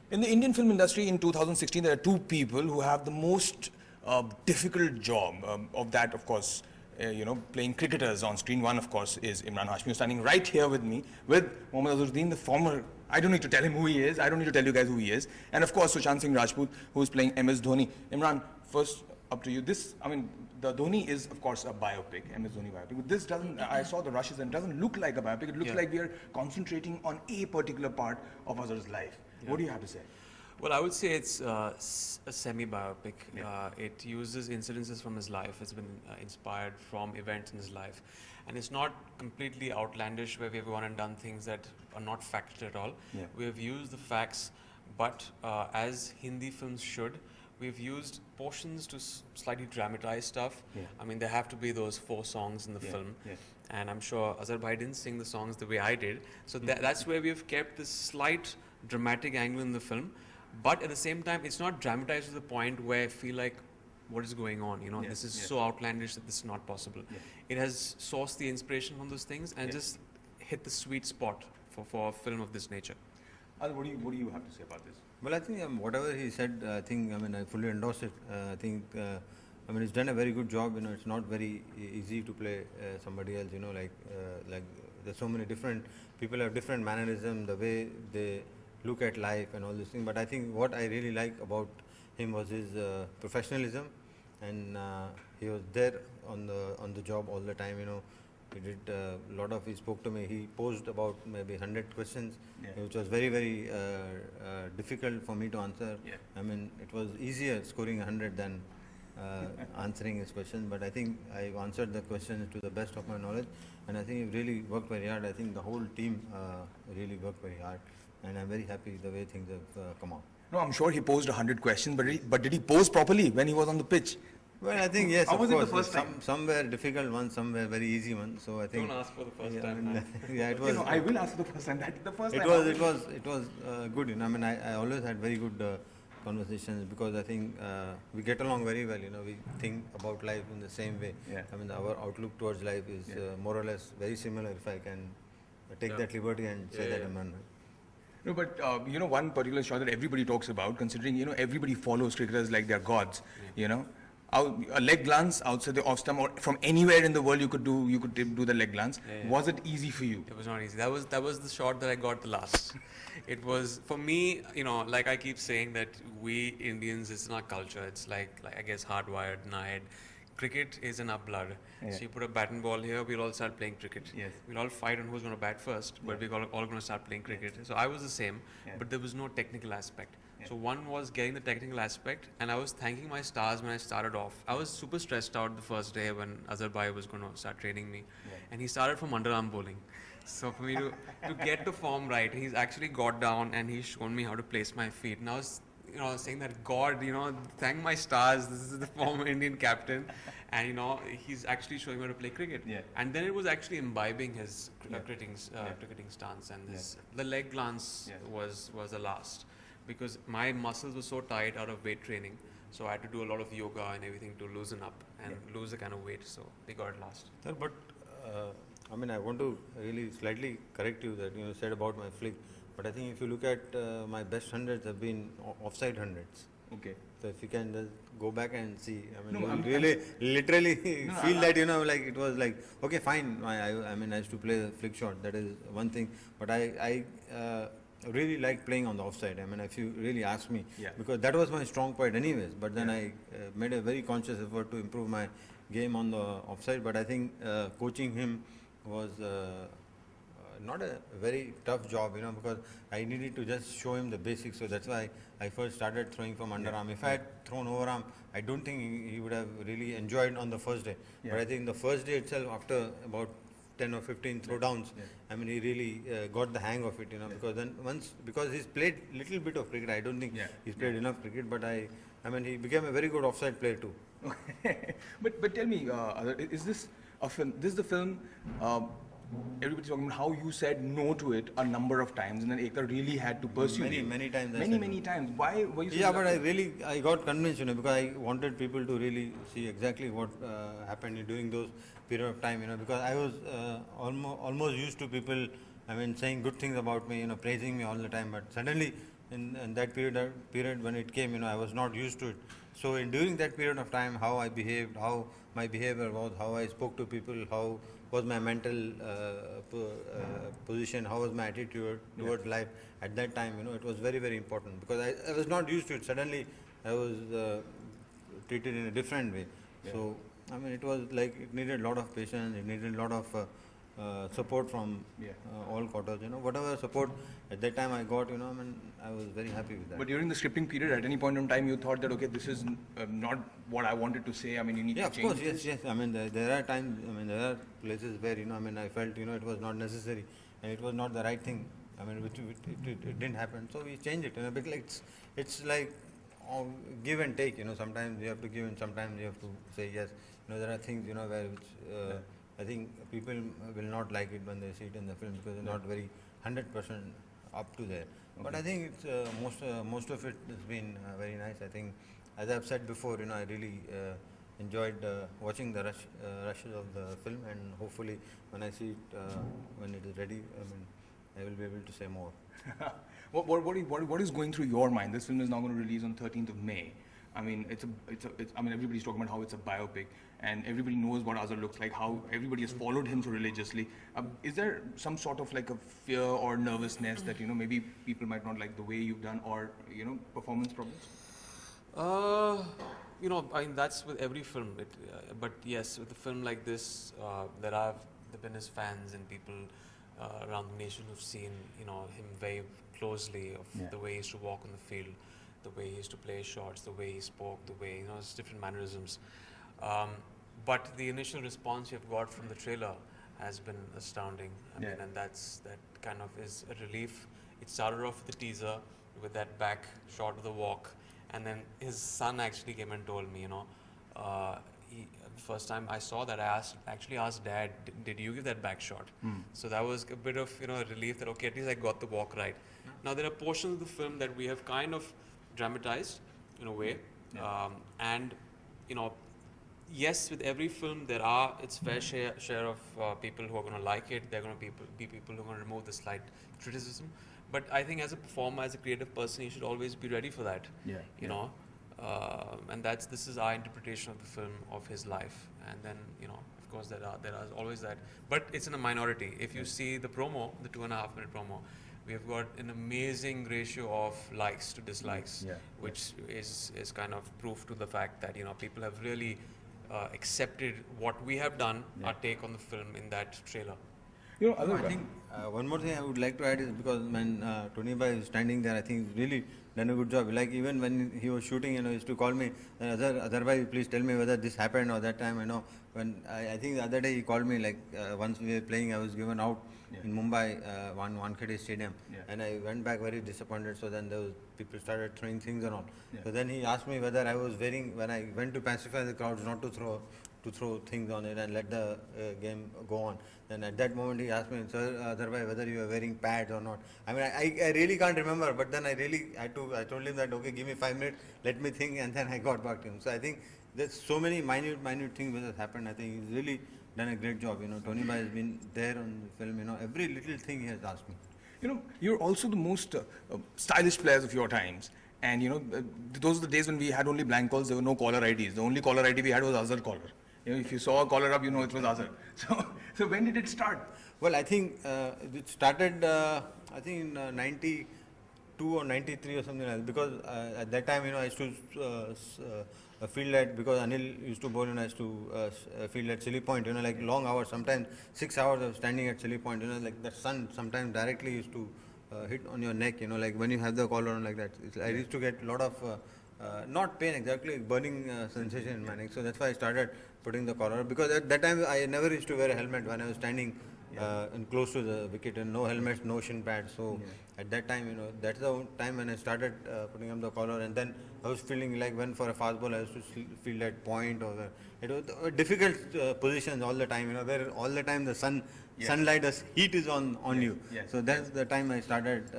In the Indian film industry in 2016, there are two people who have the most difficult job of that, of course, playing cricketers on screen. One, of course, is Emraan Hashmi, who's standing right here with me, with Mohammad Azharuddin, the former, I don't need to tell him who he is, I don't need to tell you guys who he is, and of course, Sushant Singh Rajput, who's playing MS Dhoni. Imran, first, up to you. The Dhoni is, of course, a biopic, MS Dhoni biopic. But this doesn't, I saw the rushes and it doesn't look like a biopic. It looks like we are concentrating on a particular part of Azhar's life. Yeah. What do you have to say? Well, I would say it's a semi-biopic. Yeah. It uses incidences from his life. It's been inspired from events in his life. And it's not completely outlandish where we have gone and done things that are not factual at all. Yeah. We have used the facts, but as Hindi films should, we've used portions to slightly dramatize stuff. Yeah. I mean, there have to be those 4 songs in the film. Yeah. And I'm sure Azhar bhai didn't sing the songs the way I did. So that's where we've kept this slight dramatic angle in the film. But at the same time, it's not dramatized to the point where I feel like, what is going on? This is so outlandish that this is not possible. Yeah. It has sourced the inspiration from those things and just hit the sweet spot for a film of this nature. What do you have to say about this? Well, I think whatever he said, I fully endorse it. He's done a very good job. It's not very easy to play somebody else. Like there's so many different people have different mannerism, the way they look at life and all these things. But I think what I really like about him was his professionalism, and he was there on the job all the time. He did a lot of. He spoke to me. He posed about maybe 100 questions, which was very very difficult for me to answer. Yeah. It was easier scoring 100 than answering his question. But I think I answered the questions to the best of my knowledge, and I think he really worked very hard. I think the whole team really worked very hard, and I'm very happy the way things have come out. No, I'm sure he posed 100 questions, but did he pose properly when he was on the pitch? Well, I think yes. How of was course. It the first time? Some were difficult ones, some were very easy ones. So I think. Don't ask for the first time. Yeah, it was. I will ask for the first time. That's the first time. It was good. I always had very good conversations because I think we get along very well. We think about life in the same way. Yeah. Our outlook towards life is more or less very similar. If I can take that liberty and say that, Emraan. No, but one particular shot that everybody talks about, considering everybody follows cricketers like they're gods. Yeah. A leg glance outside the off stump or from anywhere in the world you could do the leg glance. Yeah. Was it easy for you? It was not easy. That was the shot that I got the last. It was for me, like I keep saying that we Indians, it's in our culture. It's like I guess hardwired in our head. Cricket is in our blood. Yeah. So you put a bat and ball here, we'll all start playing cricket. Yes. We'll all fight on who's going to bat first, but we're all going to start playing cricket. So I was the same, but there was no technical aspect. So one was getting the technical aspect, and I was thanking my stars when I started off. I was super stressed out the first day when Azhar bhai was going to start training me, and he started from underarm bowling. So for me to get the form right, he's actually got down and he's shown me how to place my feet. And I was saying that God, thank my stars. This is the former Indian captain, and he's actually showing me how to play cricket. Yeah. And then it was actually imbibing his cricketing stance, and the leg glance was the last. Because my muscles were so tight out of weight training, so I had to do a lot of yoga and everything to loosen up and lose the kind of weight, so they got it last. Sir, but I want to really slightly correct you that you said about my flick, but I think if you look at my best hundreds have been offside hundreds. Okay. So if you can just go back and see, literally feel that like it was like okay, fine. I used to play the flick shot. That is one thing, but I really like playing on the offside. If you really ask me, because that was my strong point anyways. But then I made a very conscious effort to improve my game on the offside. But I think coaching him was not a very tough job, because I needed to just show him the basics. So that's why I first started throwing from underarm. If I had thrown overarm, I don't think he would have really enjoyed on the first day. But I think the first day itself, after about 10 or 15 throwdowns, he really got the hang of it, because he's played little bit of cricket. I don't think he's played enough cricket, but he became a very good offside player too. But tell me, is this a film? This is the film. Everybody's talking about how you said no to it a number of times, and then Ekta really had to pursue you. Many times. Many times. Why were you? Yeah, but I got convinced, because I wanted people to really see exactly what happened during those period of time, because I was almost used to people, saying good things about me, praising me all the time. But suddenly, in that period when it came, I was not used to it. So during that period of time, how I behaved, how my behavior was, how I spoke to people, how was my mental position, how was my attitude towards life at that time, it was very, very important because I was not used to it. Suddenly I was treated in a different way. So I mean, it was like it needed a lot of patience, it needed a lot of support from all quarters. Whatever support at that time I got, I mean, I was very happy with that. But during the scripting period, at any point in time, you thought that, okay, this is not what I wanted to say. I mean, you need to change. Yeah, of course, yes. I mean, there are times, I mean, there are places where, I mean, I felt, it was not necessary and it was not the right thing. I mean, it didn't happen. So we changed it. And a bit like, it's like give and take, sometimes you have to give and sometimes you have to say yes. There are things, where which I think people will not like it when they see it in the film because they're not very 100% up to there. Okay. But I think it's most of it has been very nice. I think, as I've said before, I really enjoyed watching the rushes of the film, and hopefully when I see it when it is ready, I mean, I will be able to say more. What is going through your mind? This film is now going to release on 13th of May. I mean, I mean, everybody's talking about how it's a biopic, and everybody knows what Azhar looks like, how everybody has followed him so religiously. Is there some sort of like a fear or nervousness that, maybe people might not like the way you've done, or, performance problems? I mean, that's with every film. But yes, with a film like this, there have been his fans and people around the nation who've seen, him very closely of the way he used to walk on the field, the way he used to play shots, the way he spoke, the way, his different mannerisms. But the initial response you've got from the trailer has been astounding. I mean, and that kind of is a relief. It started off with the teaser, with that back shot of the walk, and then his son actually came and told me, first time I saw that, I actually asked Dad, did you give that back shot? So that was a bit of relief that, okay, at least I got the walk right. Now there are portions of the film that we have kind of dramatized in a way, and yes, with every film there are its fair share of people who are going to like it. There are going to be people who are going to remove the slight criticism. But I think as a performer, as a creative person, you should always be ready for that. And this is our interpretation of the film, of his life. And then of course there are always that, but it's in a minority. If you see the promo, the 2.5-minute promo, we have got an amazing ratio of likes to dislikes, which is kind of proof to the fact that people have really accepted what we have done, our take on the film in that trailer. I think one more thing I would like to add is because when Tony Bhai is standing there, I think he's really done a good job. Like even when he was shooting, he used to call me, Azhar Bhai, please tell me whether this happened or that time. When I think the other day he called me, like once we were playing, I was given out in Mumbai, one Wankhede Stadium, and I went back very disappointed. So then those people started throwing things and all. So then he asked me whether I was wearing, when I went to pacify the crowds, not to throw things on it and let the game go on. Then at that moment he asked me, Sir Azhar Bhai, whether you are wearing pads or not. I mean, I really can't remember, but then I told him that, okay, give me 5 minutes, let me think, and then I got back to him. So I think there's so many minute things which has happened. I think he's really done a great job. Tony Bhai has been there on the film. Every little thing he has asked me. You're also the most stylish players of your times. And, those are the days when we had only blank calls, there were no caller IDs. The only caller ID we had was Azhar caller. If you saw a caller up, it was Azhar. So when did it start? Well, I think it started, I think in 92 or 93 or something like that. Because at that time, I used to field at, because Anil used to bowl, I used to field at Silly Point, like long hours, sometimes 6 hours of standing at Silly Point, like the sun sometimes directly used to hit on your neck, like when you have the collar on like that. I used to get a lot of, not pain exactly, burning sensation in my neck. So that's why I started putting the collar, because at that time I never used to wear a helmet when I was standing and close to the wicket, and no helmets, no shin pads. So at that time, that's the time when I started putting up the collar, and then I was feeling like when for a fast ball I used to feel that point, or it was difficult positions all the time, where all the time the sunlight, the heat is on you. So that's the time I started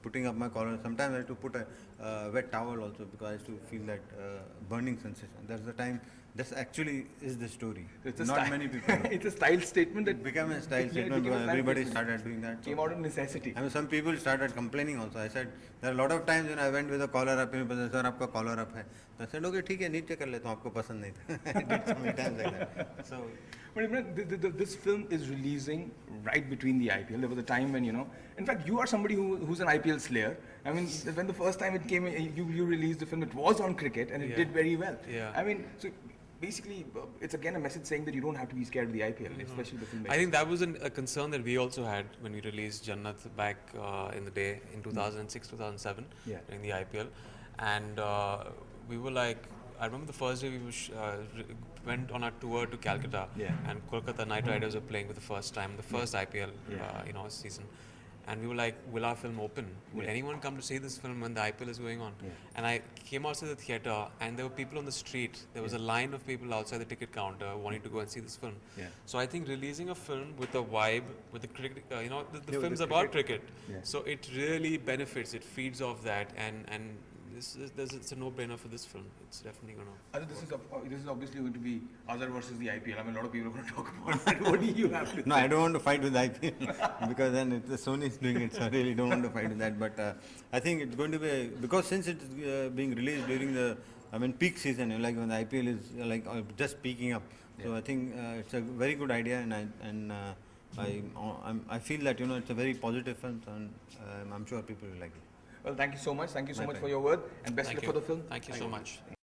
putting up my collar. Sometimes I had to put a wet towel also, because I used to feel that burning sensation. That's the time That's actually is the story. It's a Not style- many people know. it's a style statement that It became a style it statement became a because style everybody statement. started doing that. Came out of necessity. I mean, some people started complaining also. I said, there are a lot of times when I went with a collar up, people said, sir, आपका collar up है. I said, okay, ठीक है, नीचे कर लेता हूँ, आपको पसंद नहीं था. I did so many times like that. So, But Imran, this film is releasing right between the IPL. There was a time when, in fact, you are somebody who's an IPL slayer. I mean, when the first time it came, you released the film, it was on cricket and it Yeah. did very well. Yeah. I mean, so basically, it's again a message saying that you don't have to be scared of the IPL, especially the film. I think that was a concern that we also had when we released Jannat back in the day in 2006, 2007 Yeah. during the IPL, and we were like, I remember the first day went on our tour to Calcutta, Yeah. and Kolkata Knight Riders were playing for the first time, the first IPL season. And we were like, will our film open? Will Yeah. anyone come to see this film when the IPL is going on? Yeah. And I came outside the theatre and there were people on the street. There was a line of people outside the ticket counter wanting to go and see this film. Yeah. So I think releasing a film with a vibe, with the cricket, the Yeah, with film's the about cricket. Yeah. So it really benefits, it feeds off that, and it's a no-brainer for this film. It's definitely going to... This is obviously going to be Azhar versus the IPL. I mean, a lot of people are going to talk about that. What do you have to no, say? I don't want to fight with IPL because then the Sony is doing it, so I really don't want to fight with that. But I think it's going to be, because since it's being released during the, peak season, like when the IPL is just peaking up. So I think it's a very good idea, and I feel that it's a very positive film, and I'm sure people will like it. Well, thank you so much. Thank you so My much for pleasure. your word, and best Thank luck you. for the film. Thank you so much.